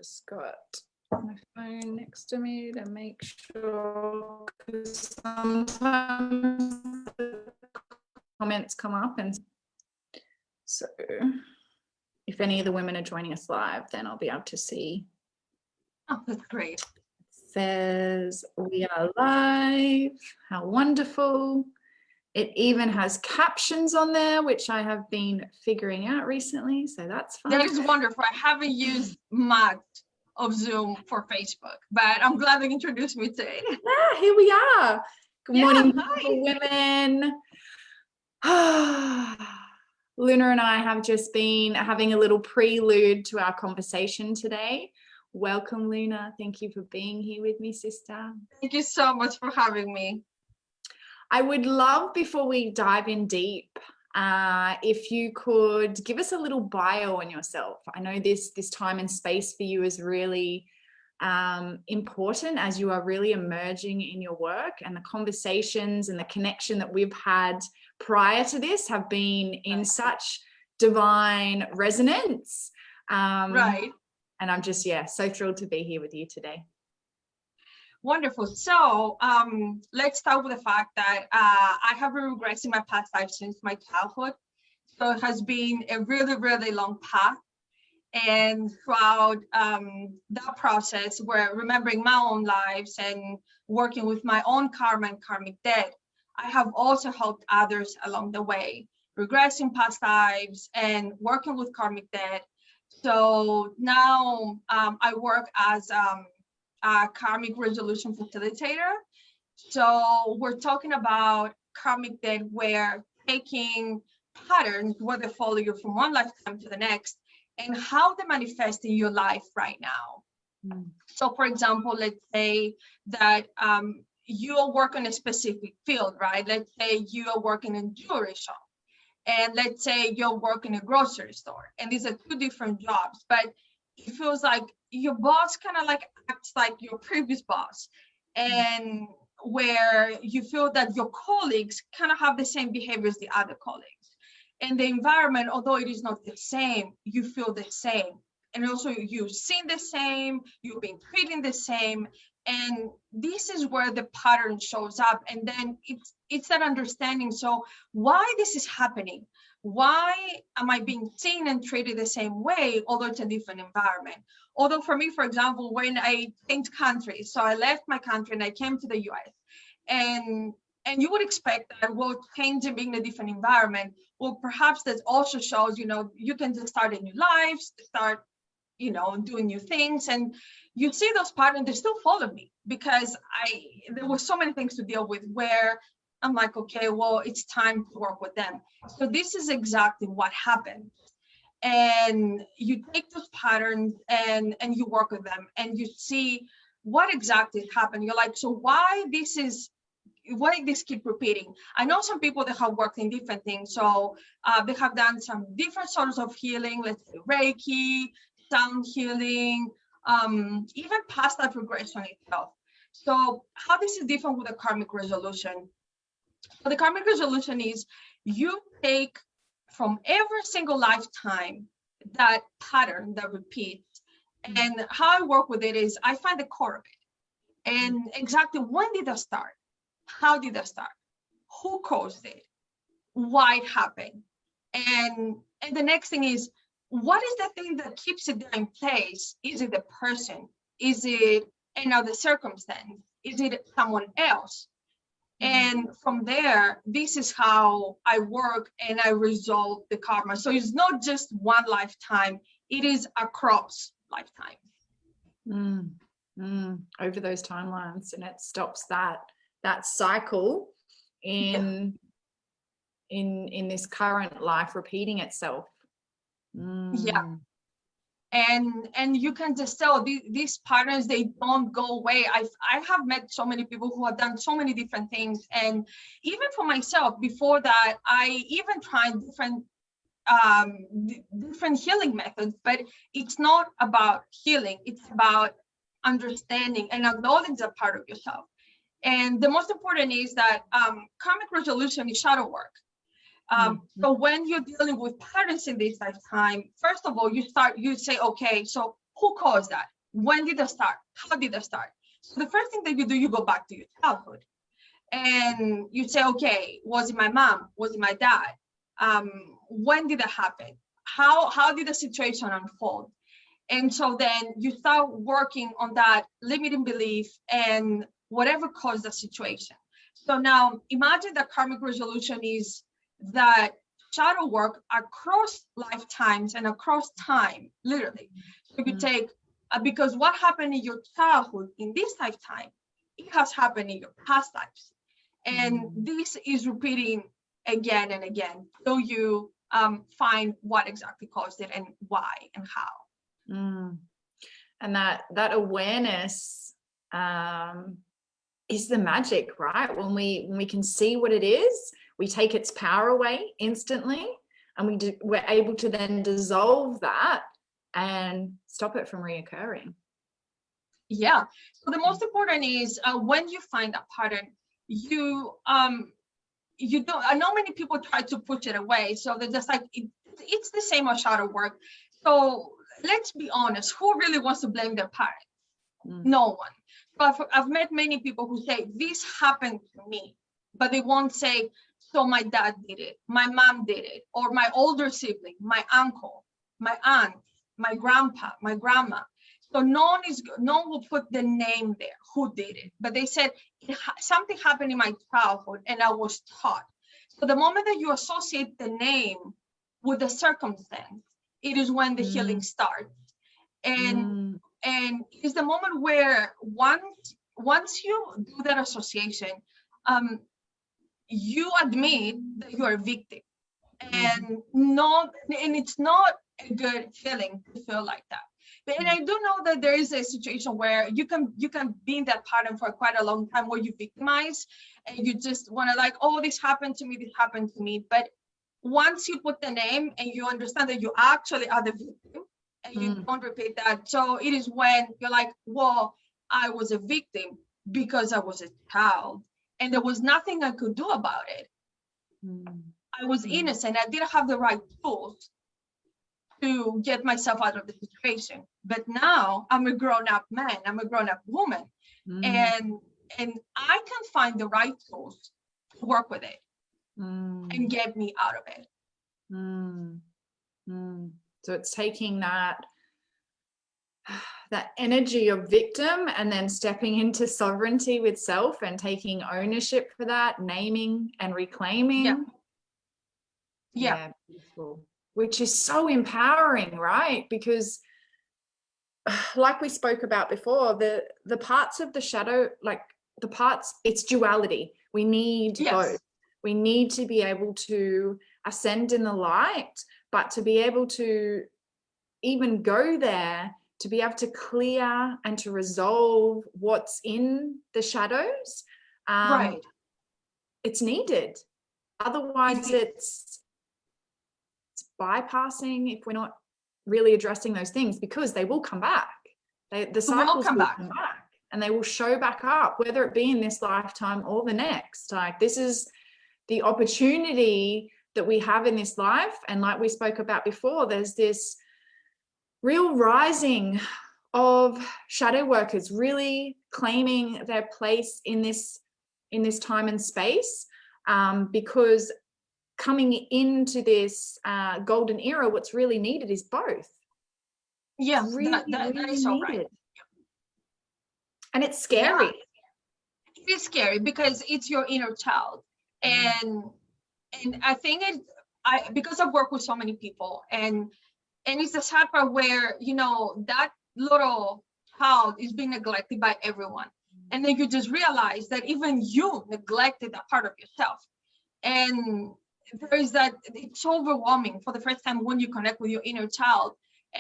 just got my phone next to me to make sure, because sometimes the comments come up, and so if any of the women are joining us live, then I'll be able to see. Oh, that's great. It says we are live. How wonderful. It even has captions on there, which I have been figuring out recently, so that's fun. That is wonderful. I haven't used much of Zoom for Facebook, but I'm glad they introduced me to it. Yeah, here we are. Good morning, hi. beautiful women. Luna and I have just been having a little prelude to our conversation today. Welcome, Luna. Thank you for being here with me, sister. Thank you so much for having me. I would love, before we dive in deep, if you could give us a little bio on yourself. I know this time and space for you is really important, as you are really emerging in your work, and the conversations and the connection that we've had prior to this have been in such divine resonance. Right. And I'm just, so thrilled to be here with you today. Wonderful. So let's start with the fact that I have been regressing my past life since my childhood. So it has been a really, really long path. And throughout that process, where remembering my own lives and working with my own karma and karmic debt, I have also helped others along the way, regressing past lives and working with karmic debt. So now I work as a karmic resolution facilitator. So we're talking about karmic debt, where taking patterns, where they follow you from one lifetime to the next, and how they manifest in your life right now. So for example, let's say that you work in a specific field, right? Let's say you are working in a jewelry shop, and let's say you're working in a grocery store, and these are two different jobs, but it feels like your boss kind of like acts like your previous boss, and where you feel that your colleagues kind of have the same behavior as the other colleagues. And the environment, although it is not the same, you feel the same. And also you've seen the same, you've been treating the same. And this is where the pattern shows up. And then it's that understanding. So why this is happening? Why am I being seen and treated the same way, although it's a different environment? Although for me, for example, when I changed countries, so I left my country and I came to the US, and you would expect that, well, change and being in a different environment, well, perhaps that also shows, you can just start a new life, start, doing new things. And you see those patterns, they still follow me, because there were so many things to deal with where I'm like, okay, well, it's time to work with them. So this is exactly what happened. And you take those patterns and you work with them, and you see what exactly happened. You're like, so why this keep repeating? I know some people that have worked in different things. So they have done some different sorts of healing, let's say Reiki, sound healing, even past life regression itself. So how this is different with a karmic resolution? So the karmic resolution is you take from every single lifetime that pattern that repeats. And how I work with it is I find the core of it. And exactly when did that start? How did that start? Who caused it? Why it happened? And the next thing is, what is the thing that keeps it there in place? Is it the person? Is it another circumstance? Is it someone else? And from there, this is how I work and I resolve the karma. So it's not just one lifetime, it is across lifetimes. Over those timelines, and it stops that cycle in this current life repeating itself. Yeah. And you can just tell these patterns, they don't go away. I have met so many people who have done so many different things. And even for myself, before that, I even tried different healing methods, but it's not about healing. It's about understanding and acknowledging that part of yourself. And the most important is that karmic resolution is shadow work. So when you're dealing with patterns in this lifetime, first of all, you say, okay, so who caused that? When did it start? How did it start? So the first thing that you do, you go back to your childhood and you say, okay, was it my mom? Was it my dad? When did it happen? How did the situation unfold? And so then you start working on that limiting belief and whatever caused the situation. So now imagine that karmic resolution is that shadow work across lifetimes and across time, literally. So you take, because what happened in your childhood in this lifetime, it has happened in your past lives. And this is repeating again and again till you find what exactly caused it and why and how. And that awareness is the magic, right? When we can see what it is, we take its power away instantly, and we're able to then dissolve that and stop it from reoccurring. Yeah. So the most important is when you find a pattern, you don't. I know many people try to push it away, so they're just like it's the same as shadow work. So let's be honest, who really wants to blame their parents? No one. But I've met many people who say this happened to me, but they won't say, so my dad did it, my mom did it, or my older sibling, my uncle, my aunt, my grandpa, my grandma. So no one will put the name there, who did it. But they said something happened in my childhood and I was taught. So the moment that you associate the name with the circumstance, it is when the healing starts. And it's the moment where once you do that association, you admit that you are a victim. And it's not a good feeling to feel like that. And I do know that there is a situation where you can be in that pattern for quite a long time where you victimize and you just want to like, oh, this happened to me. But once you put the name and you understand that you actually are the victim and you don't repeat that. So it is when you're like, well, I was a victim because I was a child and there was nothing I could do about it. I was innocent. I didn't have the right tools to get myself out of the situation. But now I'm a grown-up man, I'm a grown-up woman, and I can find the right tools to work with it and get me out of it. So it's taking that energy of victim and then stepping into sovereignty with self and taking ownership for that, naming and reclaiming. Yeah, beautiful. Which is so empowering, right? Because like we spoke about before, the parts of the shadow, like the parts, it's duality. We need both. We need to be able to ascend in the light, but to be able to even go there, to be able to clear and to resolve what's in the shadows, it's needed. Otherwise it's bypassing if we're not really addressing those things, because they will come back. The cycles will come back and they will show back up, whether it be in this lifetime or the next. Like, this is the opportunity that we have in this life. And like we spoke about before, there's this real rising of shadow workers really claiming their place in this time and space, because coming into this golden era, what's really needed is both. Yeah, really, that is so right. And it's scary. It is scary because it's your inner child, and I think because I've worked with so many people, and it's the sad part where that little child is being neglected by everyone, and then you just realize that even you neglected that part of yourself. And there is that, it's overwhelming for the first time when you connect with your inner child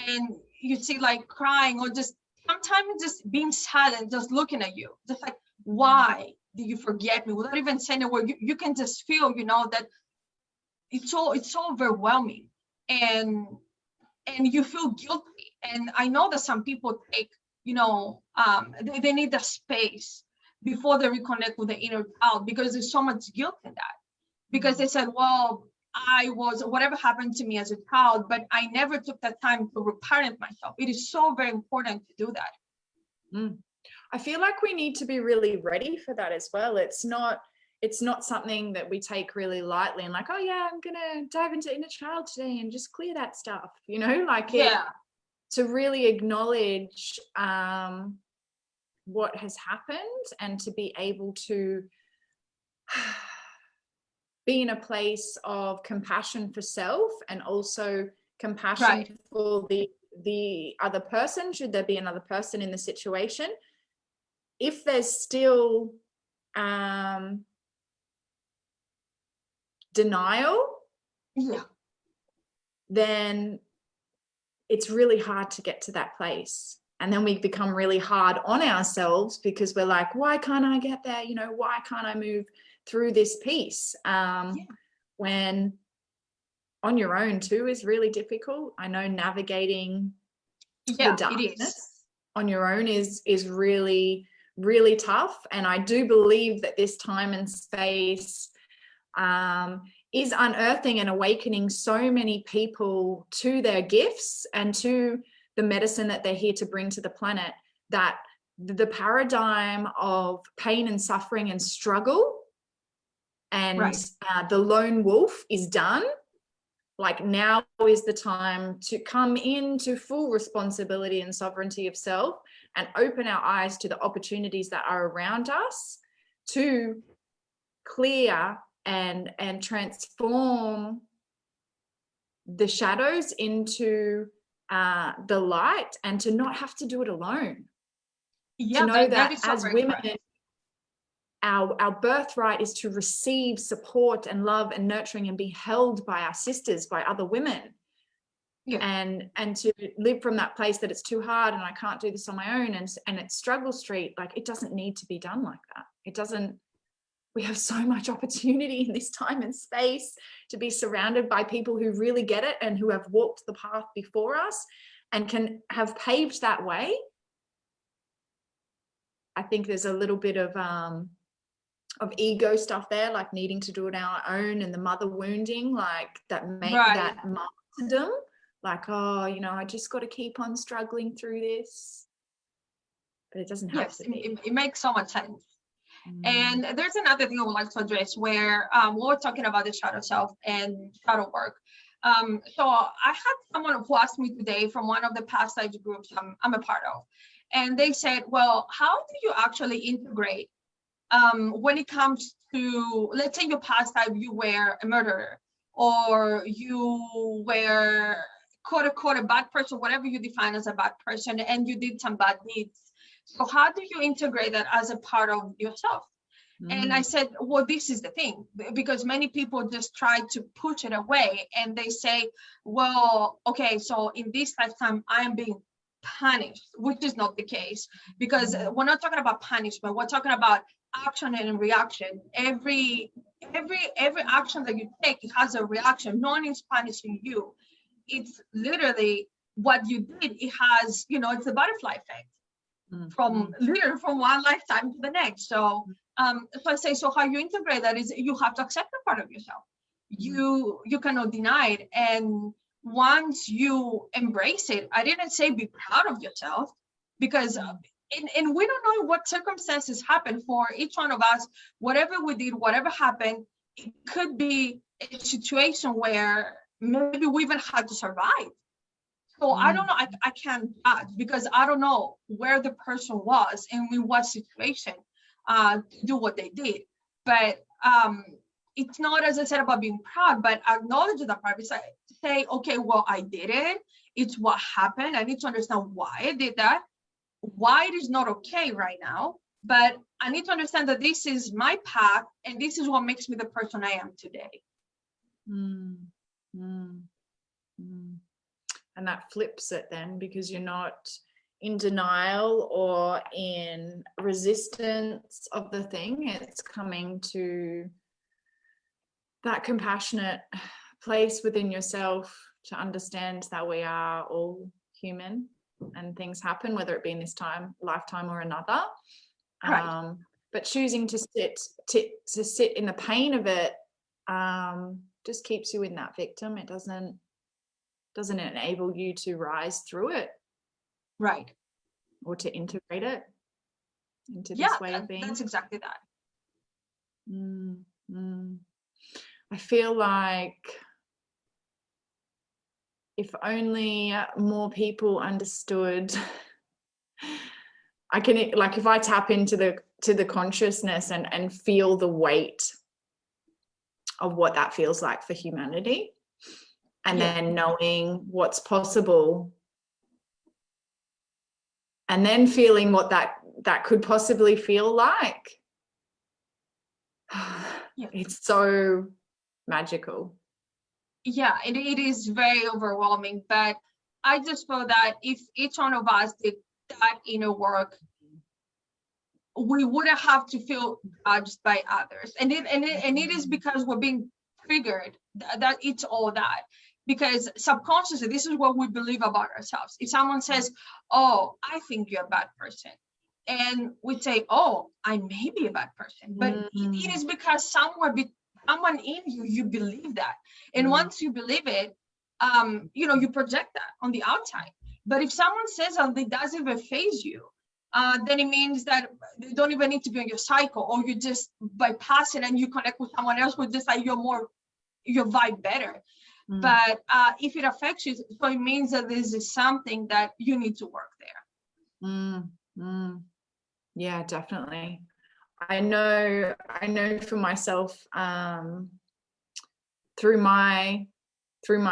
and you see like crying or just sometimes just being silent, just looking at you, just like, why did you forget me? Without even saying a word, you can just feel, that it's so overwhelming, and you feel guilty. And I know that some people take, they need the space before they reconnect with the inner child because there's so much guilt in that. Because they said, well, I was, whatever happened to me as a child, but I never took that time to reparent myself. It is so very important to do that. I feel like we need to be really ready for that as well. It's not something that we take really lightly and like, oh yeah, I'm gonna dive into inner child today and just clear that stuff, you know, like Yeah. to really acknowledge what has happened and to be able to be in a place of compassion for self and also compassion for the other person, should there be another person in the situation. If there's still denial, then it's really hard to get to that place. And then we become really hard on ourselves because we're like, why can't I get there? You know, why can't I move through this piece? When on your own too is really difficult. I know navigating the darkness on your own is really, really tough. And I do believe that this time and space is unearthing and awakening so many people to their gifts and to the medicine that they're here to bring to the planet, that the paradigm of pain and suffering and struggle and the lone wolf is done. Like now is the time to come into full responsibility and sovereignty of self and open our eyes to the opportunities that are around us to clear and transform the shadows into the light, and to not have to do it alone. To know that as women, our birthright is to receive support and love and nurturing and be held by our sisters, by other women. And to live from that place that it's too hard and I can't do this on my own and it's struggle street. Like, it doesn't need to be done like that. It doesn't. We have so much opportunity in this time and space to be surrounded by people who really get it and who have walked the path before us and can have paved that way. I think there's a little bit of ego stuff there, like needing to do it on our own, and the mother wounding, like that that martyrdom, like, oh, you know, I just got to keep on struggling through this. But it doesn't have to be. It makes so much sense. And there's another thing I would like to address where we're talking about the shadow self and shadow work. So I had someone who asked me today from one of the past life groups I'm a part of, and they said, well, how do you actually integrate when it comes to, let's say your past life, you were a murderer or you were quote unquote a bad person, whatever you define as a bad person, and you did some bad deeds. So how do you integrate that as a part of yourself? And I said, well, this is the thing, because many people just try to push it away and they say, well, okay, so in this lifetime, I am being punished, which is not the case, because we're not talking about punishment. We're talking about action and reaction. Every action that you take, it has a reaction. No one is punishing you. It's literally what you did. It has, you know, it's a butterfly effect. From literally from one lifetime to the next. So so I say, so how you integrate that is you have to accept the part of yourself. You cannot deny it. And once you embrace it, I didn't say be proud of yourself, because and we don't know what circumstances happen for each one of us. Whatever we did, whatever happened, it could be a situation where maybe we even had to survive. So I don't know, I can't judge because I don't know where the person was and in what situation to do what they did. But it's not, as I said, about being proud, but acknowledge that part. It's like, say, okay, well, I did it. It's what happened. I need to understand why I did that, why it is not okay right now. But I need to understand that this is my path and this is what makes me the person I am today. And that flips it then, because you're not in denial or in resistance of the thing. It's coming to that compassionate place within yourself to understand that we are all human and things happen, whether it be in this lifetime or another. But choosing to sit in the pain of it just keeps you in that victim. It doesn't enable you to rise through it, right, or to integrate it into yeah, this way of being. that's exactly that. I feel like if only more people understood, I can, like, if I tap into the consciousness and feel the weight of what that feels like for humanity, and then knowing what's possible, and then feeling what that could possibly feel like. It's so magical. Yeah, it is very overwhelming, but I just feel that if each one of us did that inner work, we wouldn't have to feel judged by others. And it is because we're being triggered that it's all that. Because subconsciously, this is what we believe about ourselves. If someone says, oh, I think you're a bad person, and we say, oh, I may be a bad person, but it is because someone in you believe that. And once you believe it, you project that on the outside. But if someone says something that doesn't even faze you, then it means that you don't even need to be on your cycle, or you just bypass it and you connect with someone else who just like your vibe better. But if it affects you, so it means that this is something that you need to work there. Yeah, definitely. I know for myself, through my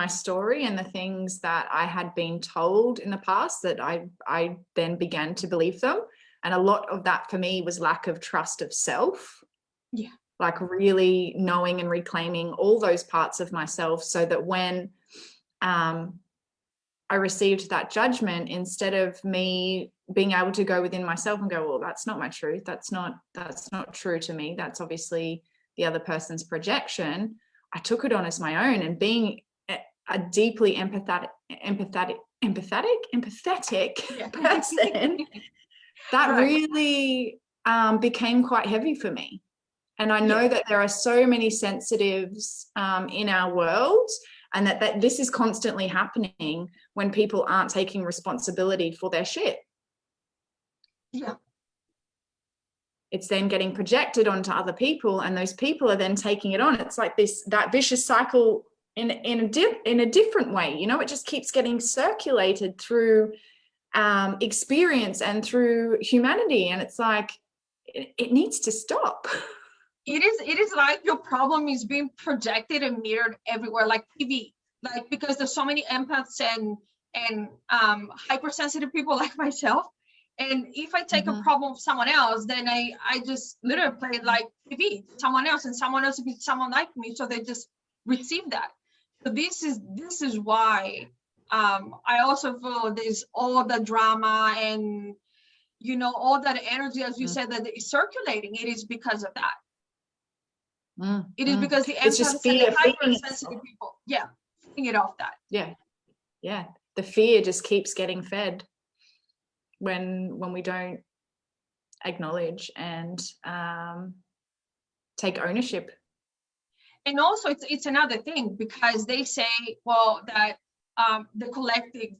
story and the things that I had been told in the past, that I then began to believe them. And a lot of that for me was lack of trust of self. Yeah. Like really knowing and reclaiming all those parts of myself, so that when I received that judgment, instead of me being able to go within myself and go, well, that's not my truth, that's not true to me, that's obviously the other person's projection, I took it on as my own. And being a deeply empathetic person, that really became quite heavy for me. And I know that there are so many sensitives in our world, and that this is constantly happening when people aren't taking responsibility for their shit. Yeah. It's then getting projected onto other people, and those people are then taking it on. It's like that vicious cycle in a different way. It just keeps getting circulated through experience and through humanity, and it's like it needs to stop. It is like your problem is being projected and mirrored everywhere, like TV, like, because there's so many empaths and hypersensitive people like myself. And if I take a problem of someone else, then I just literally play it like TV, someone else, and someone else will be someone like me. So they just receive that. So this is why I also feel there's all the drama and, all that energy, as you said, that is circulating. It is because of that. It is because the empaths and the hypersensitive people, feeding it off that. Yeah. The fear just keeps getting fed when we don't acknowledge and take ownership. And also, it's another thing, because they say, well, that the collective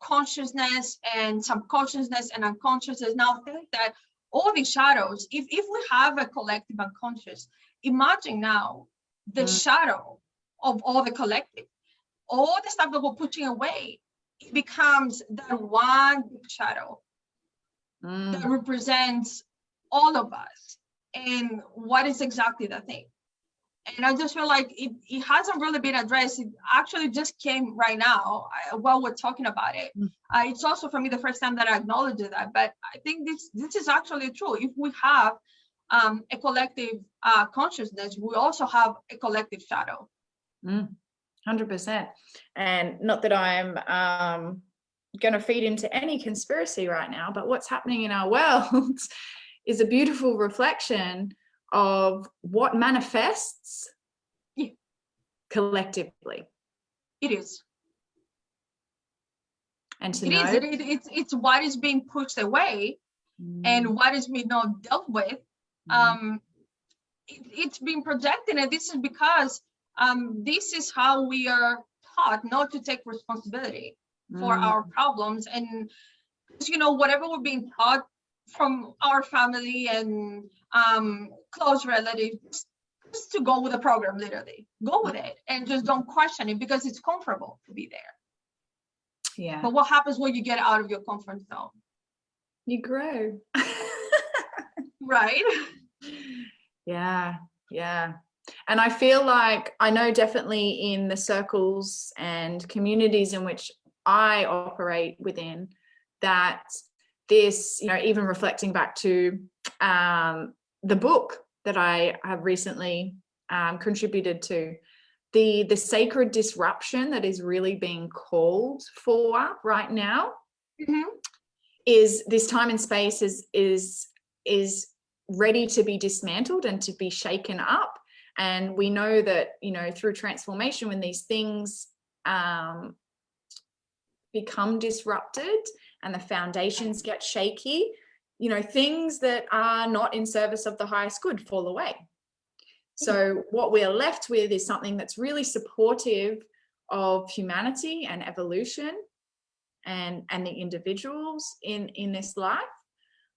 consciousness and subconsciousness and unconsciousness now think that all these shadows, if we have a collective unconscious, imagine now the shadow of all the collective, all the stuff that we're putting away, it becomes that one big shadow that represents all of us. And what is exactly the thing? And I just feel like it hasn't really been addressed. It actually just came right now while we're talking about it. It's also, for me, the first time that I acknowledged that. But I think this is actually true. If we have a collective consciousness, we also have a collective shadow. 100%. And not that I'm going to feed into any conspiracy right now, but what's happening in our world is a beautiful reflection of what manifests collectively. It is. And to it know is. It's what is being pushed away and what is being not dealt with. It's being projected, and this is because this is how we are taught not to take responsibility for our problems. And whatever we're being taught from our family and close relatives, just to go with the program, literally go with it and just don't question it because it's comfortable to be there. Yeah. But what happens when you get out of your comfort zone? You grow. Right? Yeah. And I feel like, I know definitely in the circles and communities in which I operate within, that this, even reflecting back to the book that I have recently contributed to, the sacred disruption that is really being called for right now, is this time and space is ready to be dismantled and to be shaken up. And we know that, through transformation, when these things become disrupted and the foundations get shaky, things that are not in service of the highest good fall away. So what we're left with is something that's really supportive of humanity and evolution and the individuals in this life.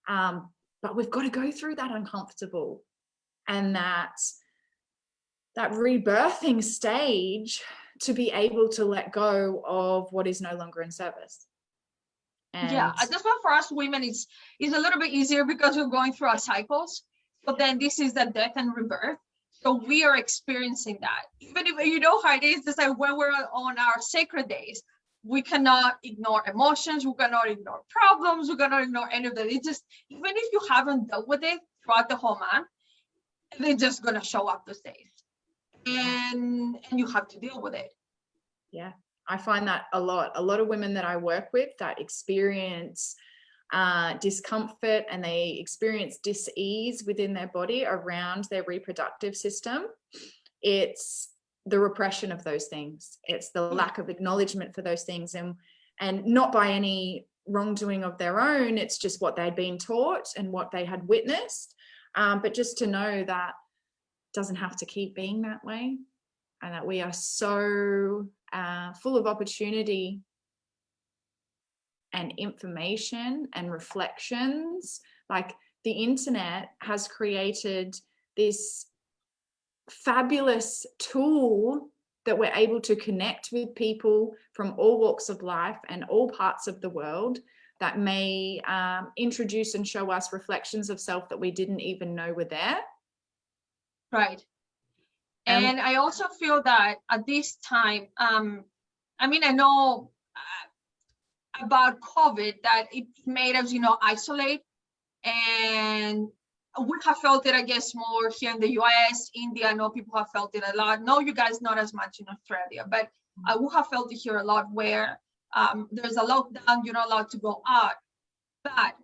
But we've got to go through that uncomfortable and that rebirthing stage to be able to let go of what is no longer in service. And that's why for us women it's a little bit easier because we're going through our cycles. But then this is the death and rebirth. So we are experiencing that. Even if how it is, it's like when we're on our sacred days, we cannot ignore emotions, we cannot ignore problems, we cannot ignore any of that. It's just, even if you haven't dealt with it throughout the whole month, they're just gonna show up those days. And you have to deal with it. Yeah, I find that a lot of women that I work with that experience discomfort and they experience dis-ease within their body around their reproductive system. It's the repression of those things. It's the lack of acknowledgement for those things, and not by any wrongdoing of their own. It's just what they'd been taught and what they had witnessed. But just to know that it doesn't have to keep being that way, and that we are so full of opportunity and information and reflections. Like, the internet has created this fabulous tool that we're able to connect with people from all walks of life and all parts of the world that may introduce and show us reflections of self that we didn't even know were there. Right. And I also feel that at this time, I know about COVID that it made us, isolate, and we have felt it, I guess, more here in the US, India. I know people have felt it a lot. No, you guys not as much in Australia, but we have felt it here a lot, where there's a lockdown, you're not allowed to go out. But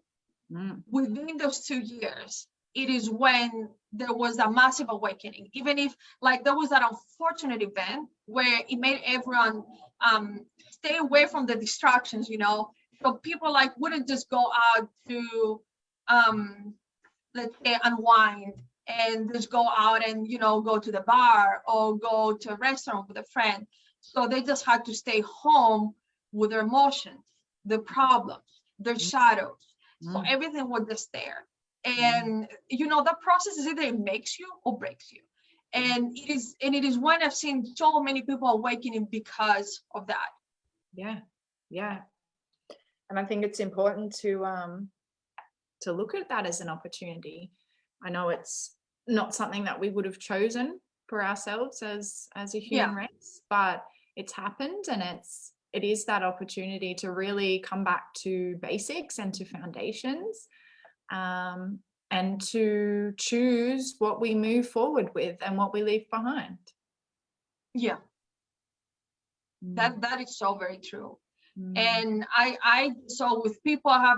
within those 2 years, it is when there was a massive awakening. Even if, like, there was that unfortunate event where it made everyone stay away from the distractions, so people wouldn't just go out to let's say unwind and just go out and go to the bar or go to a restaurant with a friend. So they just had to stay home with their emotions, their problems, their shadows. So everything was just there. And that process is either it makes you or breaks you. And it is when I've seen so many people awakening because of that. Yeah. And I think it's important to look at that as an opportunity. I know it's not something that we would have chosen for ourselves as a human race, but it's happened, and it is that opportunity to really come back to basics and to foundations, and to choose what we move forward with and what we leave behind. Yeah. That is so very true. And I so with people I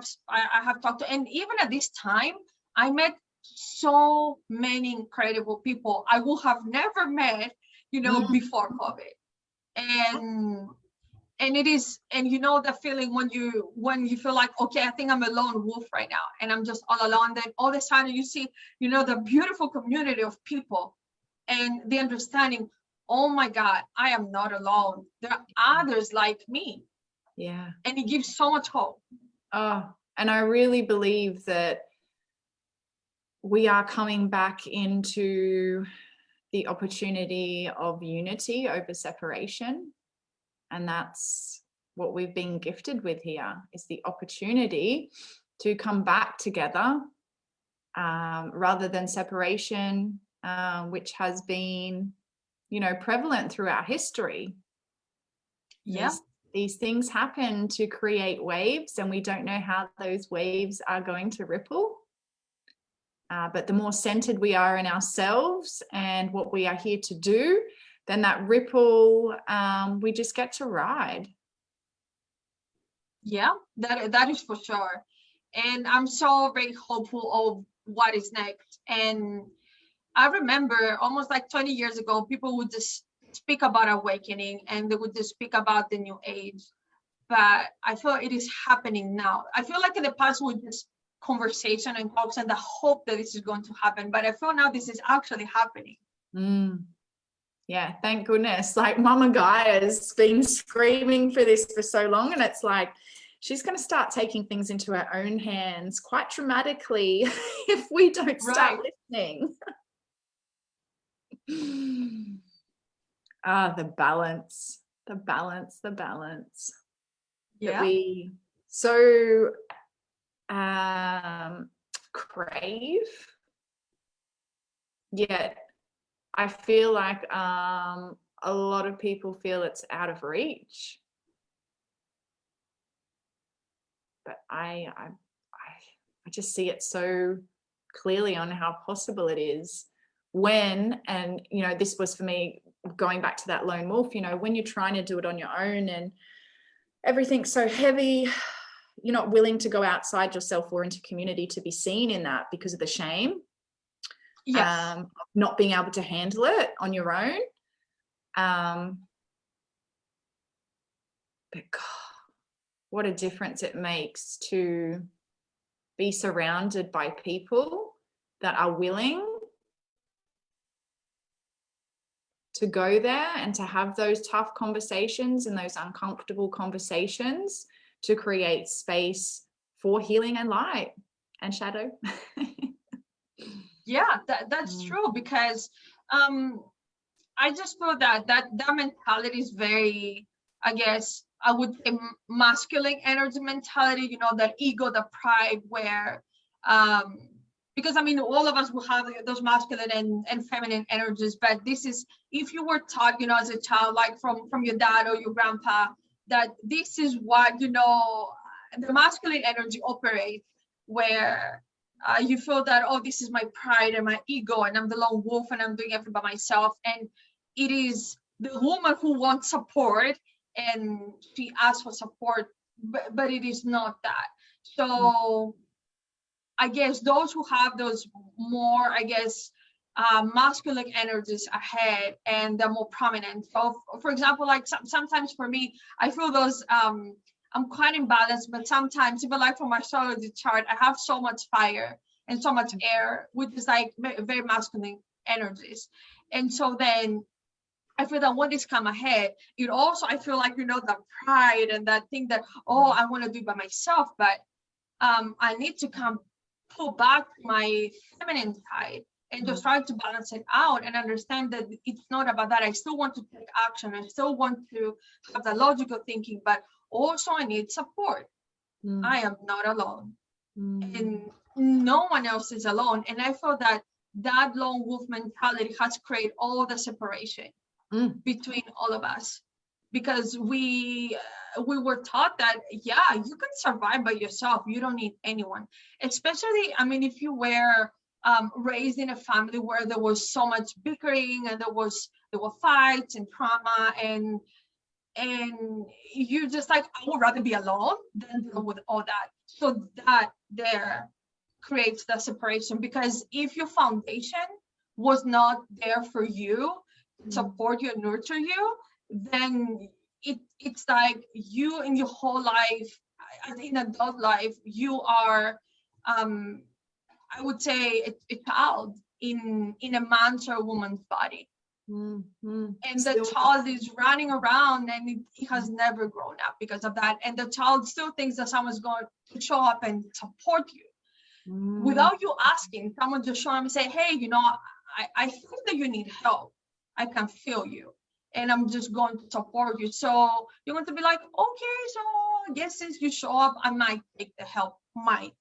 have talked to, and even at this time I met so many incredible people I would have never met before COVID. And it is, and the feeling when you feel like, okay, I think I'm a lone wolf right now and I'm just all alone. Then all of a sudden you see the beautiful community of people and the understanding, oh my God, I am not alone. There are others like me. Yeah. And it gives so much hope. Oh, and I really believe that we are coming back into the opportunity of unity over separation. And that's what we've been gifted with here, is the opportunity to come back together, rather than separation, which has been, you know, prevalent throughout history. Yeah. These things happen to create waves, and we don't know how those waves are going to ripple. But the more centered we are in ourselves and what we are here to do, then that ripple, we just get to ride. Yeah, that is for sure. And I'm so very hopeful of what is next. And I remember almost like 20 years ago, people would just speak about awakening and they would just speak about the new age. But I feel it is happening now. I feel like in the past we just conversation and talks and the hope that this is going to happen. But I feel now this is actually happening. Yeah, thank goodness. Like Mama Gaia's been screaming for this for so long, and it's like she's going to start taking things into her own hands quite dramatically if we don't start listening. The balance. Yeah. That we so crave, yet I feel like a lot of people feel it's out of reach. But I just see it so clearly on how possible it is when, and you know, this was for me going back to that lone wolf, you know, when you're trying to do it on your own and everything's so heavy, you're not willing to go outside yourself or into community to be seen in that because of the shame. Yes. Not being able to handle it on your own. But God, what a difference it makes to be surrounded by people that are willing to go there and to have those tough conversations and those uncomfortable conversations to create space for healing and light and shadow. Yeah, that's true, because I just feel that mentality is very, I guess I would say, masculine energy mentality, you know, that ego, the pride, where because I mean all of us will have those masculine and feminine energies, but this is, if you were taught, you know, as a child, like from your dad or your grandpa, that this is what, you know, the masculine energy operates, where you feel that, oh, this is my pride and my ego and I'm the lone wolf and I'm doing everything by myself. And it is the woman who wants support and she asks for support, but it is not that. So I guess those who have those more, I guess, masculine energies ahead and they're more prominent. So for example, like sometimes for me, I feel those, I'm quite imbalanced, but sometimes even like from my astrology chart, I have so much fire and so much air, which is like very masculine energies. And so then I feel that when this come ahead, it also, I feel like, you know, the pride and that thing that, oh, I want to do it by myself, but I need to pull back my feminine side and just try to balance it out and understand that it's not about that. I still want to take action. I still want to have the logical thinking, but also I need support. I am not alone. And no one else is alone. And I feel that lone wolf mentality has created all the separation between all of us, because we were taught that, yeah, you can survive by yourself. You don't need anyone. Especially, I mean, if you were raised in a family where there was so much bickering and there were fights and trauma, and you just like, I would rather be alone than deal with all that. So that there creates the separation, because if your foundation was not there for you, support you and nurture you, then it's like you in your whole life, in adult life, you are I would say a child in a man's or a woman's body. Mm-hmm. And the child is running around and he has never grown up because of that. And the child still thinks that someone's going to show up and support you. Without you asking, someone just show up and say, hey, you know, I think that you need help. I can feel you. And I'm just going to support you. So you're going to be like, okay, so I guess since you show up, I might take the help, might.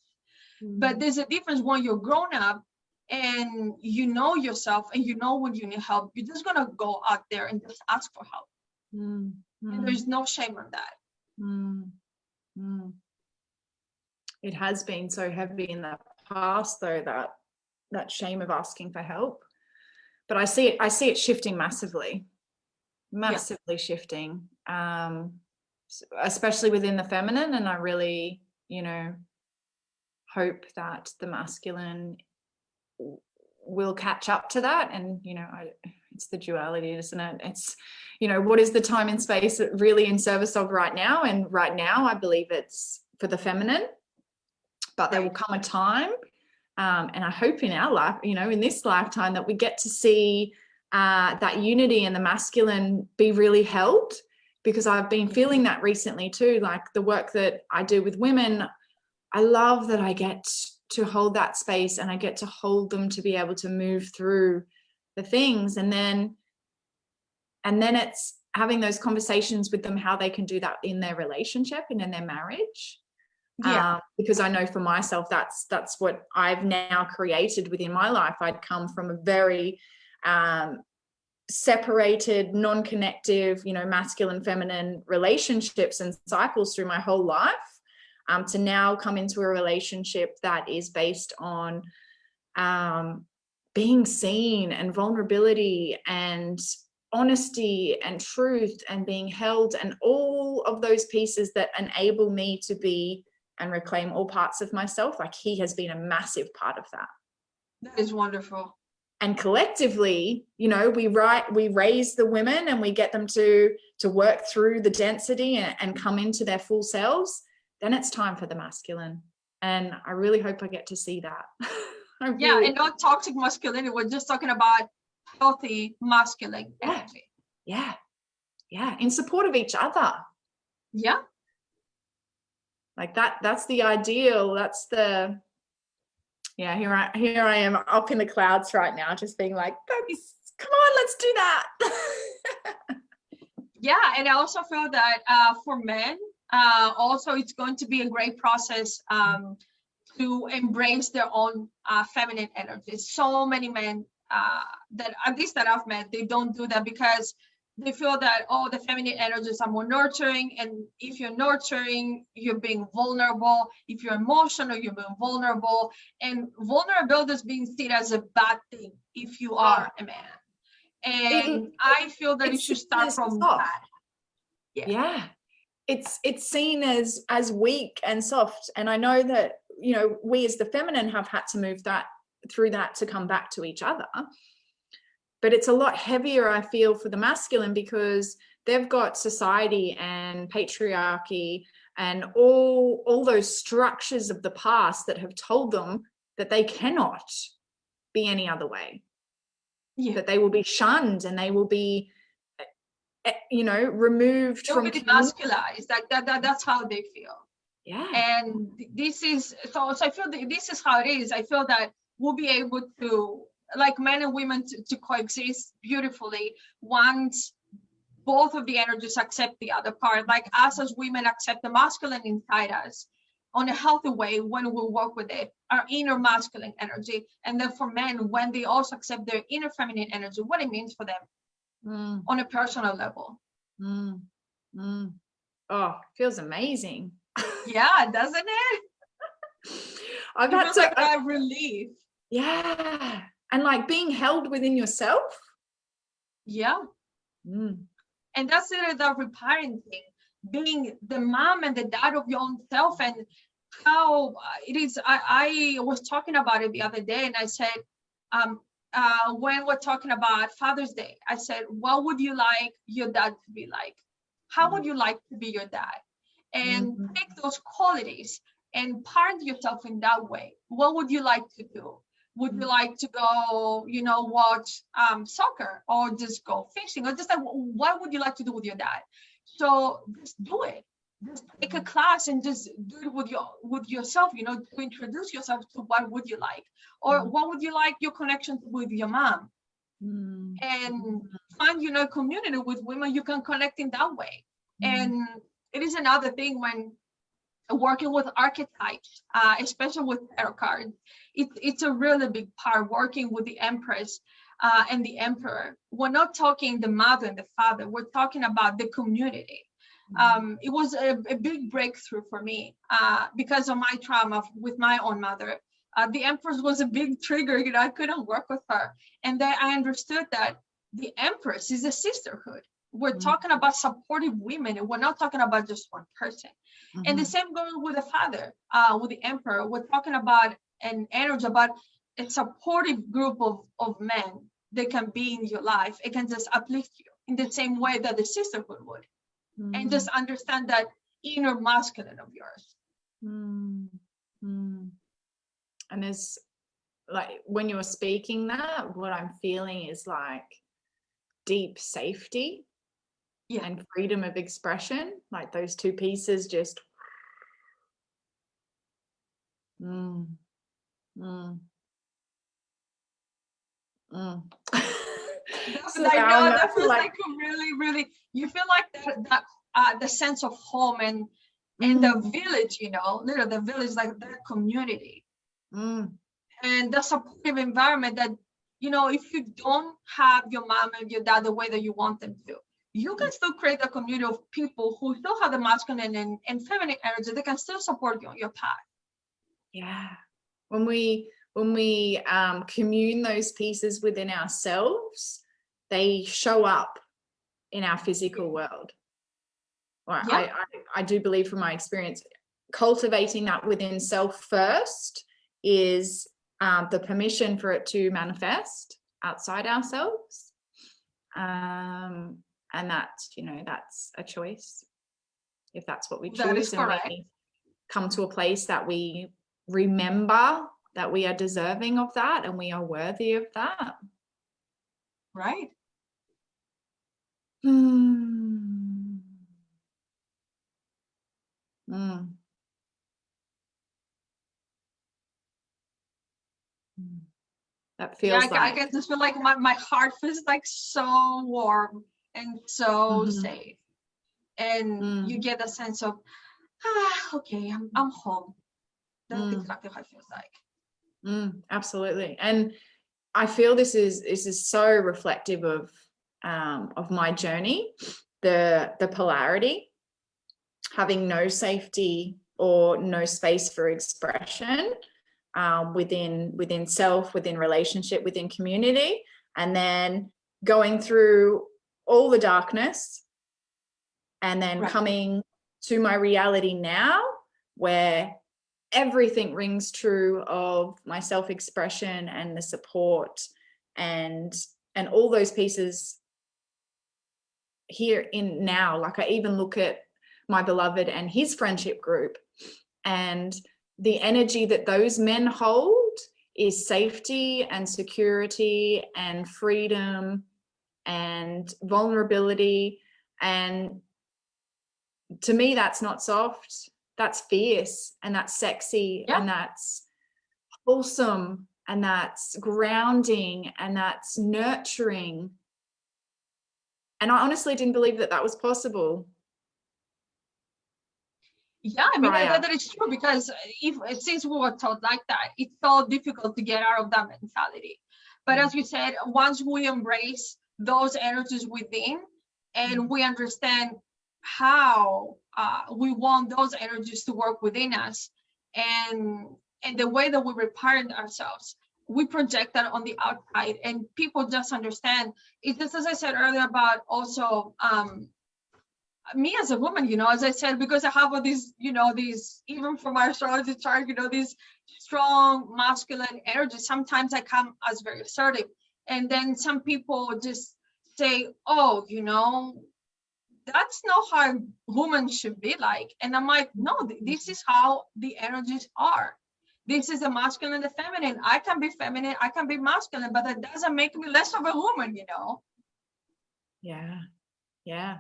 But there's a difference when you're grown up and you know yourself and you know when you need help. You're just going to go out there and just ask for help. And there's no shame on that. It has been so heavy in the past, though, that shame of asking for help. But I see it shifting massively shifting, especially within the feminine. And I really, you know, hope that the masculine will catch up to that. And, you know, it's the duality, isn't it? It's, you know, what is the time and space really in service of right now? And right now, I believe it's for the feminine, but there will come a time, and I hope in our life, you know, in this lifetime, that we get to see that unity and the masculine be really held, because I've been feeling that recently too. Like the work that I do with women, I love that I get to hold that space and I get to hold them to be able to move through the things. And then it's having those conversations with them, how they can do that in their relationship and in their marriage. Because I know for myself, that's what I've now created within my life. I'd come from a very separated, non-connective, you know, masculine, feminine relationships and cycles through my whole life, to now come into a relationship that is based on being seen and vulnerability and honesty and truth and being held, and all of those pieces that enable me to be and reclaim all parts of myself. Like he has been a massive part of that. That is wonderful. And collectively, you know, we raise the women and we get them to work through the density and come into their full selves. Then it's time for the masculine. And I really hope I get to see that. And not toxic masculinity. We're just talking about healthy masculine energy. Yeah. In support of each other. Yeah. Like that's the ideal. That's the, here I am up in the clouds right now, just being like, come on, let's do that. And I also feel that for men, also it's going to be a great process to embrace their own feminine energy. So many men that, at least that I've met, they don't do that because they feel that, the feminine energies are more nurturing. And if you're nurturing, you're being vulnerable. If you're emotional, you're being vulnerable. And vulnerability is being seen as a bad thing if you are a man. And I feel that it should start from that. It's seen as weak and soft. And I know that, you know, we as the feminine have had to move through that to come back to each other. But it's a lot heavier, I feel, for the masculine, because they've got society and patriarchy and all those structures of the past that have told them that they cannot be any other way. That they will be shunned and they will be, you know, removed from masculized. That's how they feel. And this is so I feel that this is how it is. I feel that we'll be able to, like, men and women to coexist beautifully once both of the energies accept the other part. Like us as women accept the masculine inside us on a healthy way when we work with it, our inner masculine energy. And then for men, when they also accept their inner feminine energy, what it means for them on a personal level. Oh, feels amazing. Yeah, doesn't it? I've had to like that relief. Yeah. And like being held within yourself. And that's the reparenting, being the mom and the dad of your own self, and how it is. I was talking about it the other day, and I said, when we're talking about Father's Day, I said, what would you like your dad to be like? How would you like to be your dad? And take those qualities and parent yourself in that way. What would you like to do? Would you like to go, watch soccer, or just go fishing, or just like, what would you like to do with your dad? So just do it. Just take a class and just do it with yourself, to introduce yourself to what would you like, or what would you like your connection with your mom, and find, a community with women you can connect in that way. And it is another thing when working with archetypes, especially with tarot cards, it's a really big part. Working with the Empress and the Emperor, we're not talking the mother and the father, we're talking about the community. It was a big breakthrough for me because of my trauma with my own mother. The Empress was a big trigger. I couldn't work with her, and then I understood that the Empress is a sisterhood. We're talking about supportive women, and we're not talking about just one person. And the same goes with the father, with the Emperor. We're talking about an energy, about a supportive group of men that can be in your life. It can just uplift you in the same way that the sisterhood would. And just understand that inner masculine of yours. And there's, like, when you're speaking that, what I'm feeling is like deep safety and freedom of expression, like those two pieces just that feels like really, you feel like that the sense of home and the village, the village, like that community, and the supportive environment that, if you don't have your mom and your dad the way that you want them to, you can still create a community of people who still have the masculine and feminine energy. They can still support you on your path. Yeah. When we commune those pieces within ourselves, they show up in our physical world. Well, I do believe, from my experience, cultivating that within self first is the permission for it to manifest outside ourselves. And that's, that's a choice. If that's what we choose, that is correct. And we come to a place that we remember that we are deserving of that and we are worthy of that. Right. That feels like I can just feel like my heart feels like so warm and so safe, and you get a sense of okay, I'm home. That's exactly how it feels like. Absolutely. And I feel this is so reflective of my journey, the polarity, having no safety or no space for expression within self, within relationship, within community, and then going through all the darkness and then coming to my reality now, where everything rings true of my self-expression and the support and all those pieces here in now. Like, I even look at my beloved and his friendship group, and the energy that those men hold is safety and security and freedom and vulnerability. And to me, that's not soft, that's fierce, and that's sexy, and that's wholesome, and that's grounding, and that's nurturing. And I honestly didn't believe that was possible. Yeah, I mean, that is true, because since we were taught like that, it's so difficult to get out of that mentality. But as you said, once we embrace those energies within, and we understand how we want those energies to work within us, and the way that we reparent ourselves, we project that on the outside, and people just understand. It's just, as I said earlier, about also me as a woman, as I said, because I have all these, these, even from my astrology chart, these strong masculine energies. Sometimes I come as very assertive, and then some people just say, oh, that's not how women should be like. And I'm like, no, this is how the energies are. this is the masculine and the feminine. I can be feminine, I can be masculine, but that doesn't make me less of a woman, you know? Yeah. Yeah.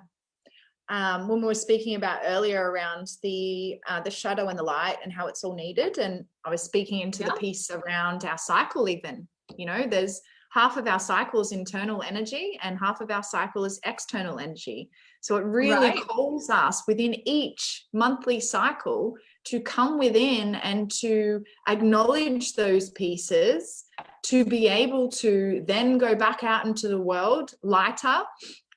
When we were speaking about earlier around the shadow and the light and how it's all needed, and I was speaking into the piece around our cycle, even, you know, there's half of our cycle is internal energy and half of our cycle is external energy. So it really calls us within each monthly cycle to come within and to acknowledge those pieces, to be able to then go back out into the world lighter,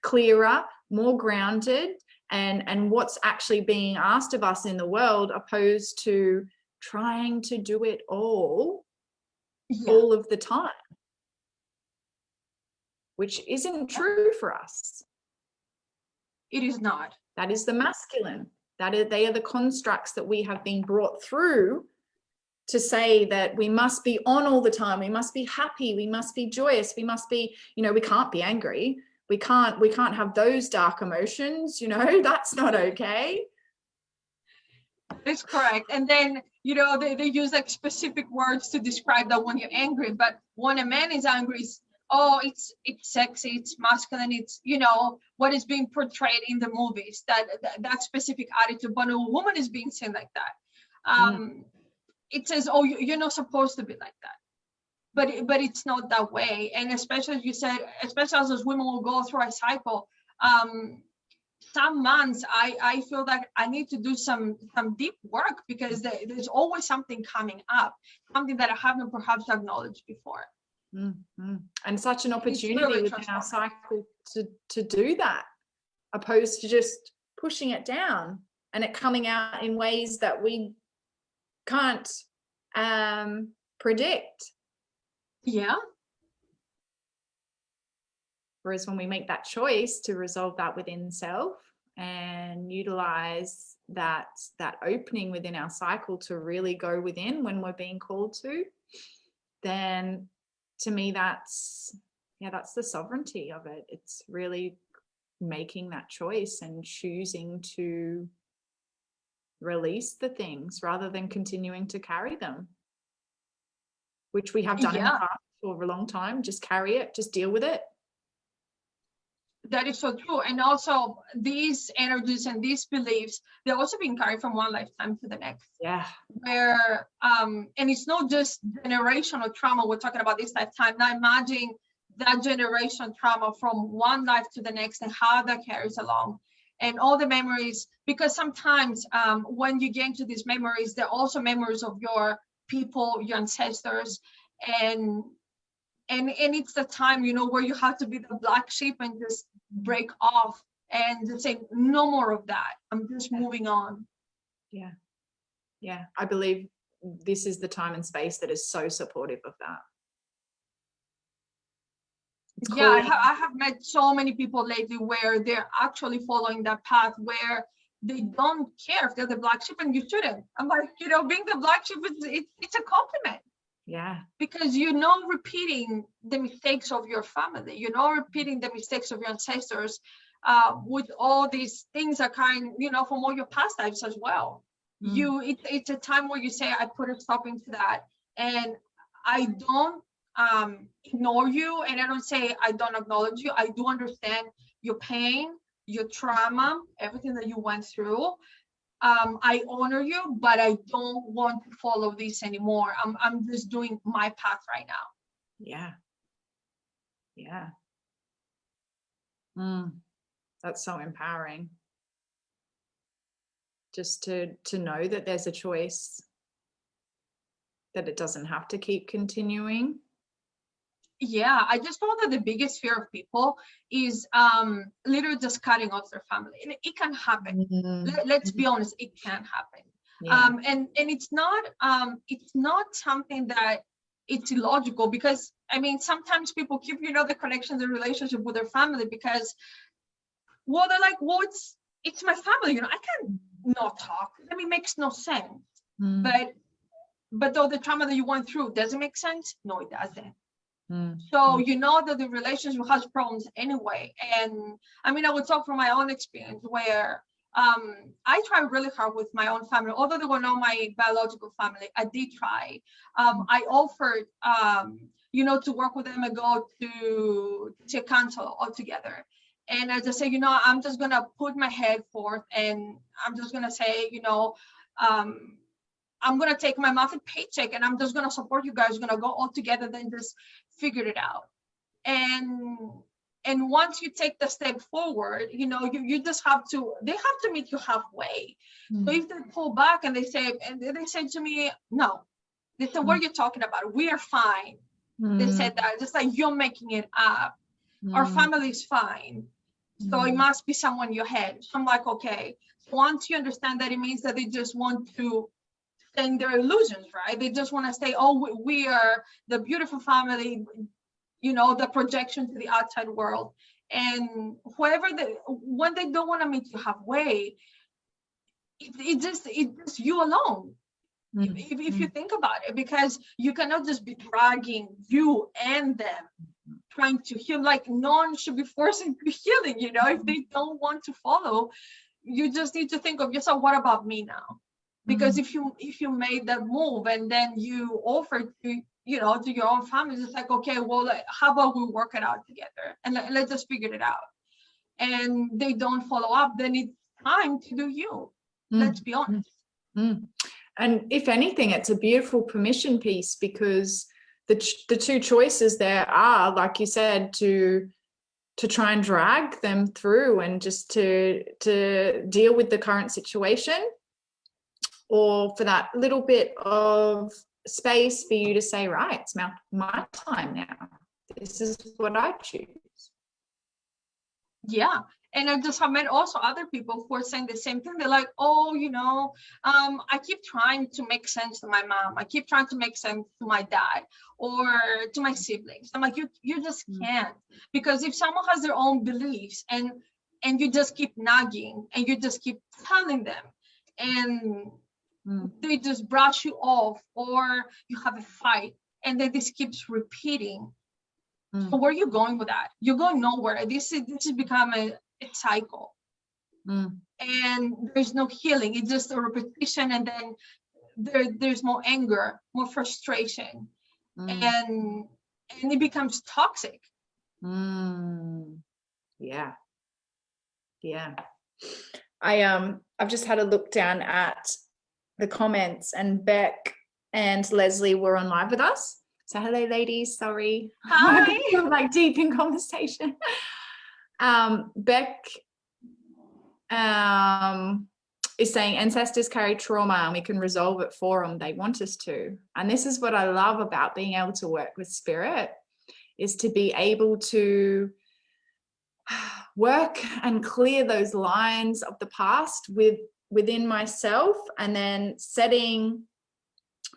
clearer, more grounded, and what's actually being asked of us in the world, opposed to trying to do it all of the time, which isn't true for us. It is not. That is the masculine. They are the constructs that we have been brought through to say that we must be on all the time, we must be happy, we must be joyous, we must be, you know, we can't be angry. We can't have those dark emotions, you know, that's not okay. That's correct. And then, you know, they use like specific words to describe that when you're angry, but when a man is angry, it's sexy, it's masculine, it's, you know, what is being portrayed in the movies, that specific attitude. But a woman is being seen like that. It says, oh, you're not supposed to be like that. But it's not that way. And especially as you said, especially as women will go through a cycle, some months I feel like I need to do some deep work, because there's always something coming up, something that I haven't perhaps acknowledged before. And such an opportunity within our cycle to do that, opposed to just pushing it down and it coming out in ways that we can't predict. Yeah. Whereas when we make that choice to resolve that within self and utilize that opening within our cycle to really go within when we're being called to, then to me that's the sovereignty of it. It's really making that choice and choosing to release the things rather than continuing to carry them, which we have done in the past for a long time. Just carry it, just deal with it. That is so true. And also these energies and these beliefs, they're also being carried from one lifetime to the next. Yeah. Where, and it's not just generational trauma we're talking about this lifetime. Now imagine that generational trauma from one life to the next and how that carries along. And all the memories, because sometimes when you get into these memories, they're also memories of your people, your ancestors, and it's the time, you know, where you have to be the black sheep and just break off and just say, no more of that. I'm just moving on. Yeah. I believe this is the time and space that is so supportive of that. I have met so many people lately where they're actually following that path, where they don't care if they're the black sheep, and you shouldn't. I'm like, you know, being the black sheep, it's a compliment. Yeah. Because you're not repeating the mistakes of your family. You're not repeating the mistakes of your ancestors with all these things that kind, you know, from all your past lives as well. It's a time where you say, I put a stop into that. And I don't ignore you, and I don't say I don't acknowledge you. I do understand your pain, your trauma, everything that you went through. I honor you, but I don't want to follow this anymore. I'm just doing my path right now. Yeah. That's so empowering. Just to know that there's a choice, that it doesn't have to keep continuing. Yeah, I just know that the biggest fear of people is literally just cutting off their family. And it can happen. Let's be honest, it can happen. Yeah. And it's not something that it's illogical, because I mean, sometimes people keep, you know, the connection, the relationship with their family, because, well, they're like, well, it's my family, you know, I can't not talk. I mean, it makes no sense. But though the trauma that you went through, does it make sense? No, it doesn't. So you know that the relationship has problems anyway. And I mean, I would talk from my own experience, where I try really hard with my own family, although they were not my biological family. I did try. I offered, to work with them and go to council altogether. And I just say, I'm just gonna put my head forth, and I'm just gonna say, I'm gonna take my monthly paycheck, and I'm just gonna support you guys. Gonna go all together, then just figure it out. And once you take the step forward, you just they have to meet you halfway. So if they pull back and they say to me, no, they said, what are you talking about? We are fine. They said that, just like, you're making it up. Our family is fine. So it must be someone in your head. So I'm like, okay. So once you understand that, it means that they just want to stay in their illusions, right? They just want to say, oh, we are the beautiful family, the projection to the outside world. And when they don't want to meet you halfway, it's just you alone. If you think about it, because you cannot just be dragging you and them trying to heal. Like, no one should be forcing to healing, if they don't want to follow. You just need to think of yourself, what about me now? Because if you made that move and then you offered to to your own family, it's like, okay, well, how about we work it out together, and let's just figure it out. And they don't follow up, then it's time to do you. Let's be honest. And if anything, it's a beautiful permission piece, because the two choices there are, like you said, to try and drag them through and just to deal with the current situation, or for that little bit of space for you to say, right, it's my time now. This is what I choose. Yeah. And I just have met also other people who are saying the same thing. They're like, oh, I keep trying to make sense to my mom. I keep trying to make sense to my dad or to my siblings. I'm like, you just can't. Because if someone has their own beliefs and you just keep nagging and you just keep telling them, and they just brush you off, or you have a fight, and then this keeps repeating. So where are you going with that? You're going nowhere. This has become a cycle. And there's no healing. It's just a repetition, and then there's more anger, more frustration, and it becomes toxic. Yeah. I've just had a look down at the comments, and Beck and Leslie were on live with us. So hello, ladies. Sorry. Hi. We're like deep in conversation. Beck is saying ancestors carry trauma and we can resolve it for them. They want us to. And this is what I love about being able to work with spirit, is to be able to work and clear those lines of the past within myself, and then setting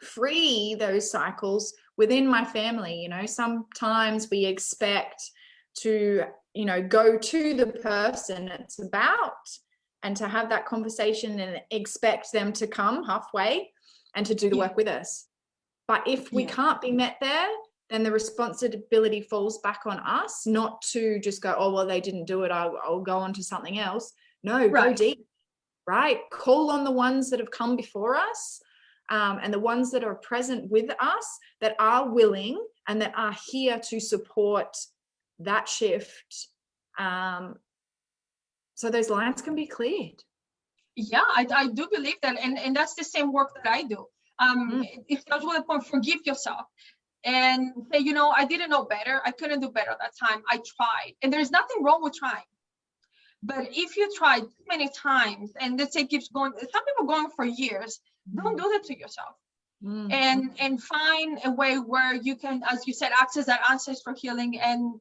free those cycles within my family. Sometimes we expect to go to the person it's about and to have that conversation and expect them to come halfway and to do the work with us. But if we can't be met there, then the responsibility falls back on us, not to just go, oh, well, they didn't do it, I'll go on to something else. No, go deep, right? Call on the ones that have come before us, and the ones that are present with us, that are willing and that are here to support that shift, so those lines can be cleared. Yeah, I do believe that, and that's the same work that I do. It starts with a point: forgive yourself and say, I didn't know better, I couldn't do better at that time, I tried. And there's nothing wrong with trying, but if you try too many times and let's say keeps going, some people going for years, don't do that to yourself. And find a way where you can, as you said, access that ancestral healing and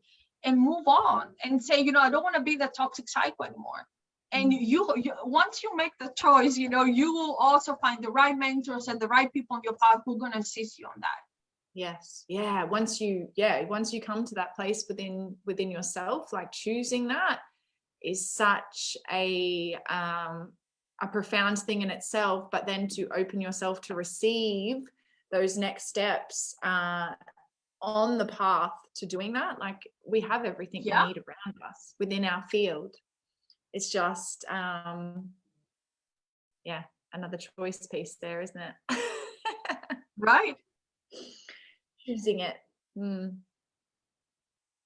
move on and say, I don't want to be that toxic cycle anymore. And you once you make the choice, you will also find the right mentors and the right people on your path who are going to assist you on that. Yes. Yeah. Once you come to that place within yourself, like choosing that is such a profound thing in itself, but then to open yourself to receive those next steps on the path to doing that, like we have everything we need around us within our field. It's just yeah, another choice piece there, isn't it? Right. Choosing it. Mm.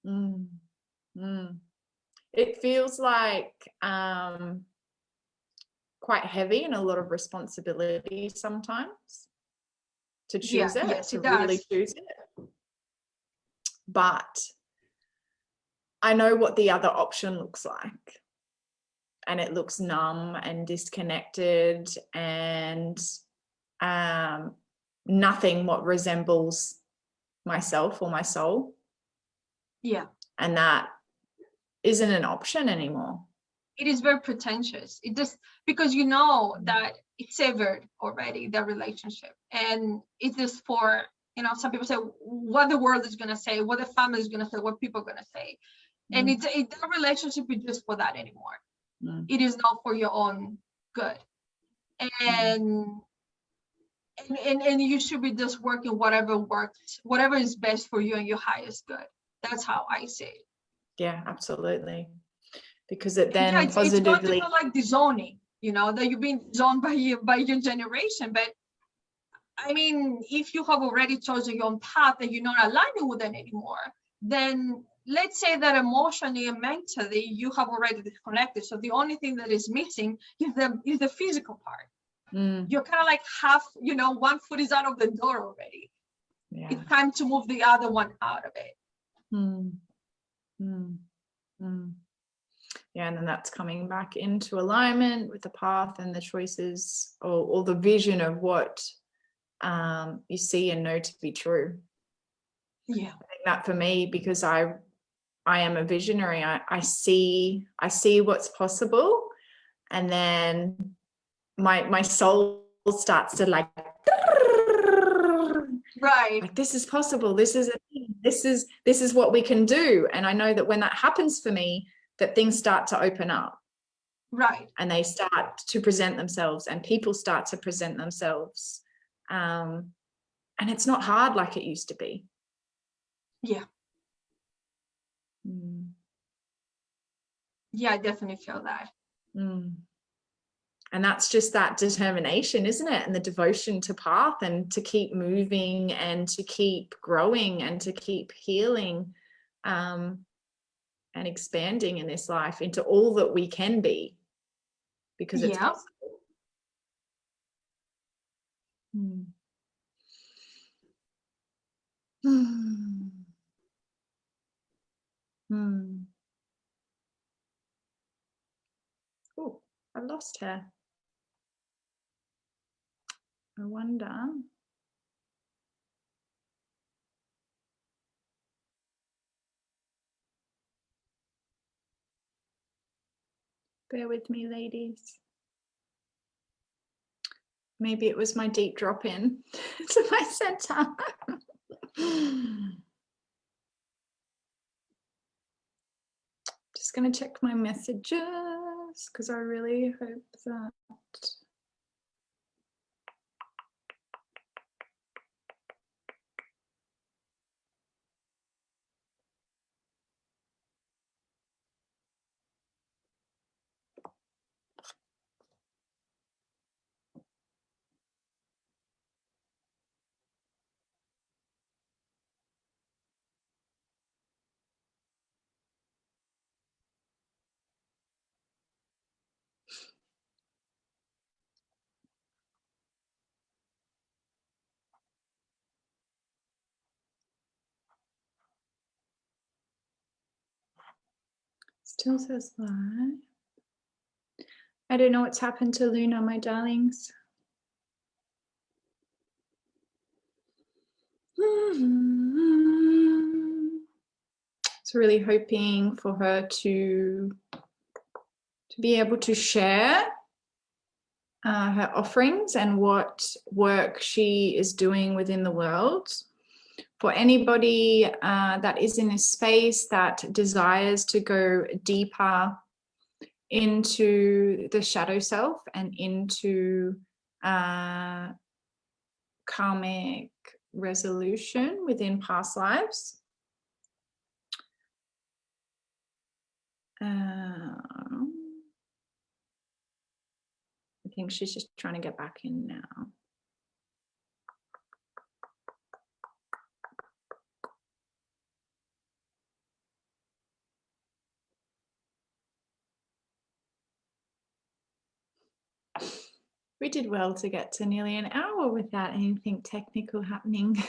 Mm. Mm. It feels like quite heavy and a lot of responsibility sometimes to choose it, Yes, to it really does. choose it. But I know what the other option looks like. And it looks numb and disconnected and nothing what resembles myself or my soul. Yeah. And that isn't an option anymore. It is very pretentious. It just, because you know that it's severed already, the relationship. And it's just for, some people say what the world is going to say, what the family is going to say, what people are going to say. And that relationship is just for that anymore. It is not for your own good. And you should be just working whatever works, whatever is best for you and your highest good. That's how I see it. Yeah, absolutely. Because it then it's going to positively feel like disowning, that you've been disowned by your generation. But I mean, if you have already chosen your own path and you're not aligning with it anymore, then let's say that emotionally and mentally you have already disconnected. So the only thing that is missing is the physical part. You're kind of like half, one foot is out of the door already. Yeah. It's time to move the other one out of it. Yeah, and then that's coming back into alignment with the path and the choices or the vision of what you see and know to be true. Yeah. I think that for me, because I am a visionary, I see what's possible, and then my soul starts to like this is possible, this is a thing, this is what we can do. And I know that when that happens for me, that things start to open up, right, and they start to present themselves and people start to present themselves, and it's not hard like it used to be. Yeah. Yeah, I definitely feel that. And that's just that determination, isn't it? And the devotion to path, and to keep moving and to keep growing and to keep healing, and expanding in this life into all that we can be, because it's possible. Oh, I lost her. I wonder. Bear with me, ladies. Maybe it was my deep drop in to my center. Just going to check my messages because I really hope that. Still says live. I don't know what's happened to Luna, my darlings. So really hoping for her to be able to share her offerings and what work she is doing within the world. For anybody that is in a space that desires to go deeper into the shadow self and into karmic resolution within past lives, think she's just trying to get back in now. We did well to get to nearly an hour without anything technical happening.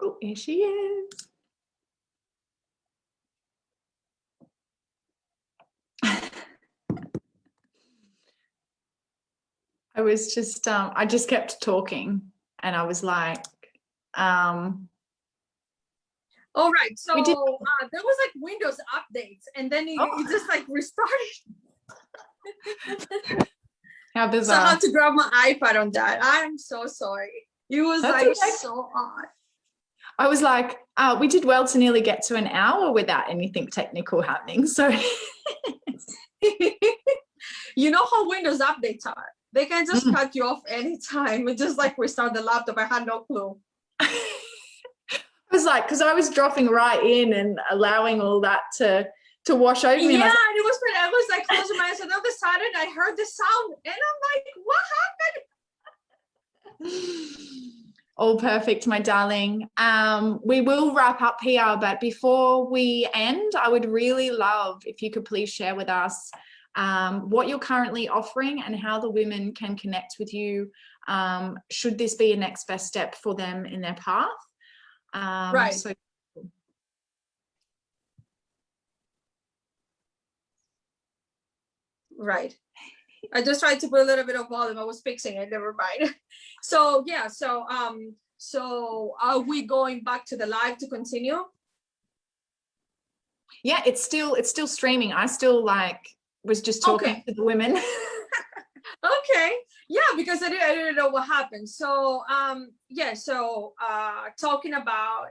Oh, here she is. I was just, I just kept talking and I was like, all right, so there was like Windows updates and then it just like restarted. How bizarre. So I had to grab my iPad on that. I'm so sorry. It was That's like okay. so odd. I was like, we did well to nearly get to an hour without anything technical happening. So you know how Windows updates are. They can just cut you off anytime and just like restart the laptop. I had no clue. I was like, because I was dropping right in and allowing all that to wash over me. Yeah, and I was like closing my eyes, and all of a sudden I heard the sound and I'm like, what happened? All perfect, my darling. We will wrap up here, but before we end, I would really love if you could please share with us what you're currently offering and how the women can connect with you. Should this be a next best step for them in their path? Right. So right. I just tried to put a little bit of volume. I was fixing it. Never mind. So yeah. So are we going back to the live to continue? Yeah, it's still streaming. I still was just talking to the women. Okay. Yeah, because I didn't know what happened. So yeah. So talking about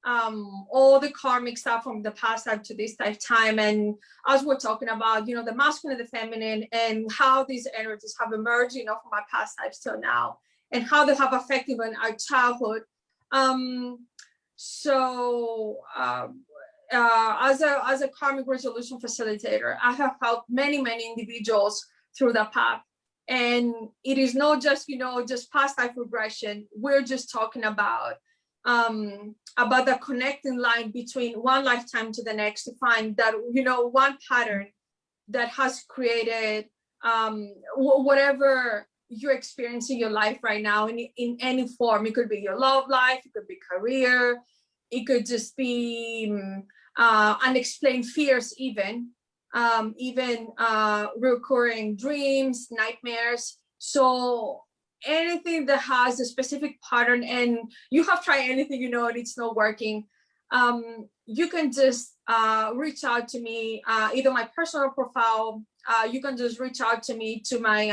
all the karmic stuff from the past life to this lifetime, and as we're talking about, you know, the masculine and the feminine, and how these energies have emerged, you know, from our past lives till now, and how they have affected in our childhood. As a karmic resolution facilitator, I have helped many individuals through the path, and it is not just, you know, just past life regression. We're just talking about the connecting line between one lifetime to the next, to find that, you know, one pattern that has created whatever you're experiencing in your life right now in any form. It could be your love life, it could be career, it could just be unexplained fears, even recurring dreams, nightmares. So anything that has a specific pattern, and you have tried anything, you know, it's not working, you can just reach out to me, either my personal profile, you can just reach out to me to my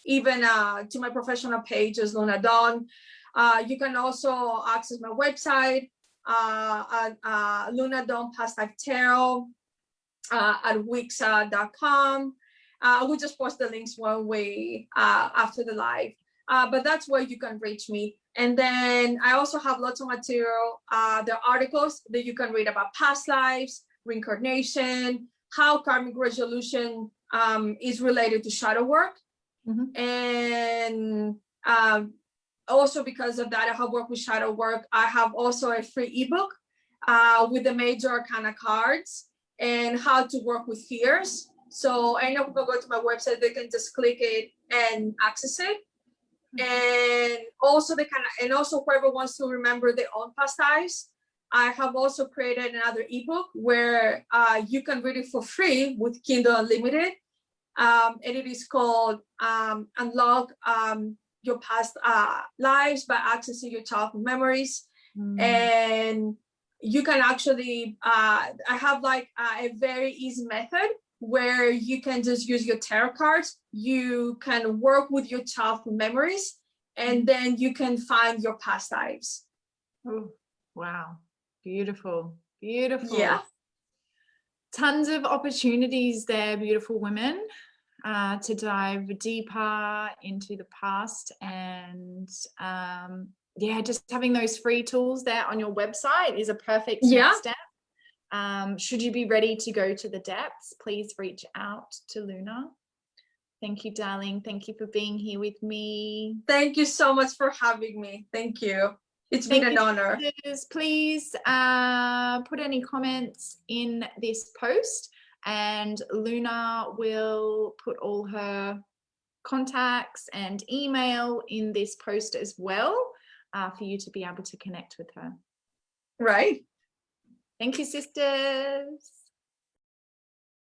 to my professional page as Luna Dawn. You can also access my website at Luna Dawn Past Life Tarot at wix.com. We'll just post the links one way after the live. But that's where you can reach me. And then I also have lots of material. There are articles that you can read about past lives, reincarnation, how karmic resolution is related to shadow work. And also because of that, I have worked with shadow work. I have also a free ebook with the major arcana cards and how to work with fears. So any of people go to my website, they can just click it and access it. And also whoever wants to remember their own past lives, I have also created another ebook where you can read it for free with Kindle Unlimited. And it is called Unlock Your Past Lives by Accessing Your Childhood Memories. And you can actually, I have like a very easy method where you can just use your tarot cards. You can work with your childhood memories, and then you can find your past lives. Oh, wow. Beautiful. Beautiful. Yeah. Tons of opportunities there, beautiful women. to dive deeper into the past, and yeah, just having those free tools there on your website is a perfect next step. Should you be ready to go to the depths, please reach out to Luna. Thank you, darling. Thank you for being here with me. Thank you so much for having me. Thank you. It's been an honor. Please put any comments in this post, and Luna will put all her contacts and email in this post as well, for you to be able to connect with her. Right. Thank you, sisters.